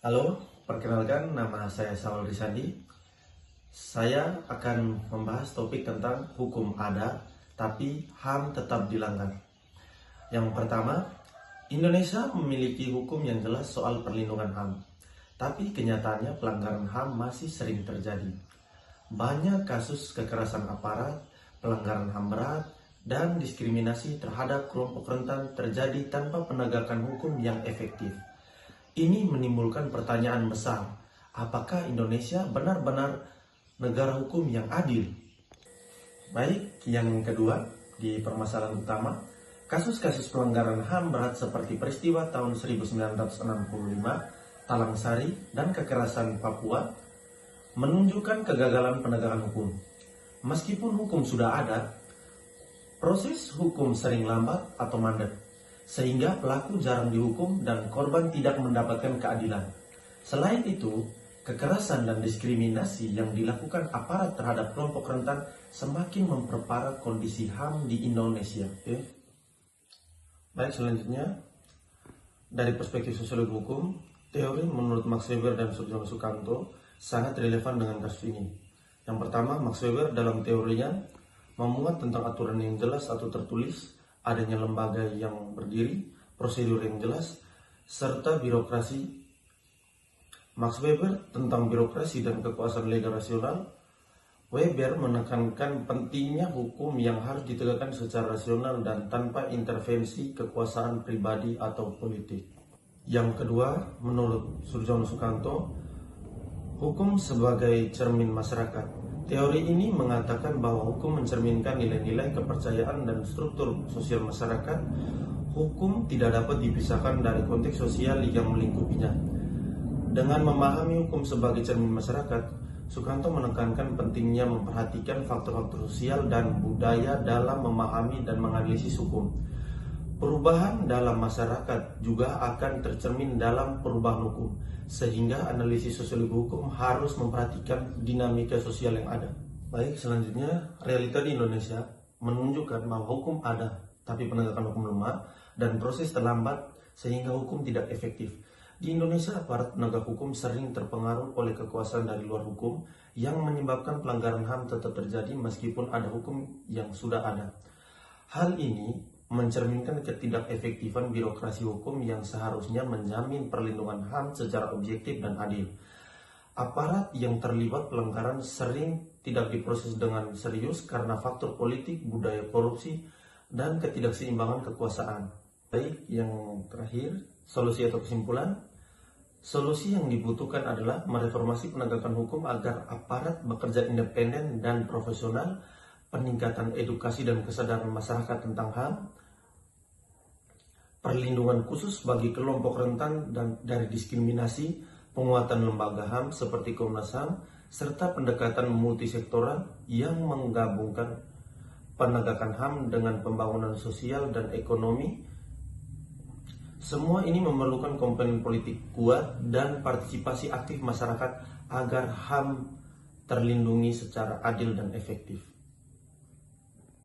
Halo, perkenalkan nama saya Saul Risandi. Saya akan membahas topik tentang hukum ada, tapi HAM tetap dilanggar. Yang pertama, Indonesia memiliki hukum yang jelas soal perlindungan HAM, tapi kenyataannya pelanggaran HAM masih sering terjadi. Banyak kasus kekerasan aparat, pelanggaran HAM berat, dan diskriminasi terhadap kelompok rentan terjadi tanpa penegakan hukum yang efektif. Ini menimbulkan pertanyaan besar, apakah Indonesia benar-benar negara hukum yang adil? Baik, yang kedua, di permasalahan utama, kasus-kasus pelanggaran HAM berat seperti peristiwa tahun 1965, Talang Sari, dan kekerasan Papua menunjukkan kegagalan penegakan hukum. Meskipun hukum sudah ada, proses hukum sering lambat atau mandek, sehingga pelaku jarang dihukum dan korban tidak mendapatkan keadilan. Selain itu, kekerasan dan diskriminasi yang dilakukan aparat terhadap kelompok rentan semakin memperparah kondisi HAM di Indonesia. Baik, selanjutnya, dari perspektif sosiologi hukum, teori menurut Max Weber dan Surjono Sukanto sangat relevan dengan kasus ini. Yang pertama, Max Weber dalam teorinya memuat tentang aturan yang jelas atau tertulis, adanya lembaga yang berdiri, prosedur yang jelas, serta birokrasi. Max Weber tentang birokrasi dan kekuasaan legal rasional. Weber menekankan pentingnya hukum yang harus ditegakkan secara rasional dan tanpa intervensi kekuasaan pribadi atau politik. Yang kedua, menurut Surjono Sukanto, hukum sebagai cermin masyarakat. Teori ini mengatakan bahwa hukum mencerminkan nilai-nilai kepercayaan dan struktur sosial masyarakat. Hukum tidak dapat dipisahkan dari konteks sosial yang melingkupinya. Dengan memahami hukum sebagai cermin masyarakat, Sukanto menekankan pentingnya memperhatikan faktor-faktor sosial dan budaya dalam memahami dan menganalisis hukum. Perubahan dalam masyarakat juga akan tercermin dalam perubahan hukum, sehingga analisis sosiologi hukum harus memperhatikan dinamika sosial yang ada. Baik, selanjutnya, realita di Indonesia menunjukkan bahwa hukum ada, tapi penegakan hukum lemah dan proses terlambat sehingga hukum tidak efektif. Di Indonesia, aparat penegak hukum sering terpengaruh oleh kekuasaan dari luar hukum yang menyebabkan pelanggaran HAM tetap terjadi meskipun ada hukum yang sudah ada. Hal ini mencerminkan ketidakefektifan birokrasi hukum yang seharusnya menjamin perlindungan HAM secara objektif dan adil. Aparat yang terlibat pelanggaran sering tidak diproses dengan serius karena faktor politik, budaya korupsi, dan ketidakseimbangan kekuasaan. Baik, yang terakhir, solusi atau kesimpulan. Solusi yang dibutuhkan adalah mereformasi penegakan hukum agar aparat bekerja independen dan profesional, peningkatan edukasi dan kesadaran masyarakat tentang HAM, perlindungan khusus bagi kelompok rentan dan dari diskriminasi, penguatan lembaga HAM seperti Komnas HAM, serta pendekatan multisektoral yang menggabungkan penegakan HAM dengan pembangunan sosial dan ekonomi. Semua ini memerlukan komponen politik kuat dan partisipasi aktif masyarakat agar HAM terlindungi secara adil dan efektif.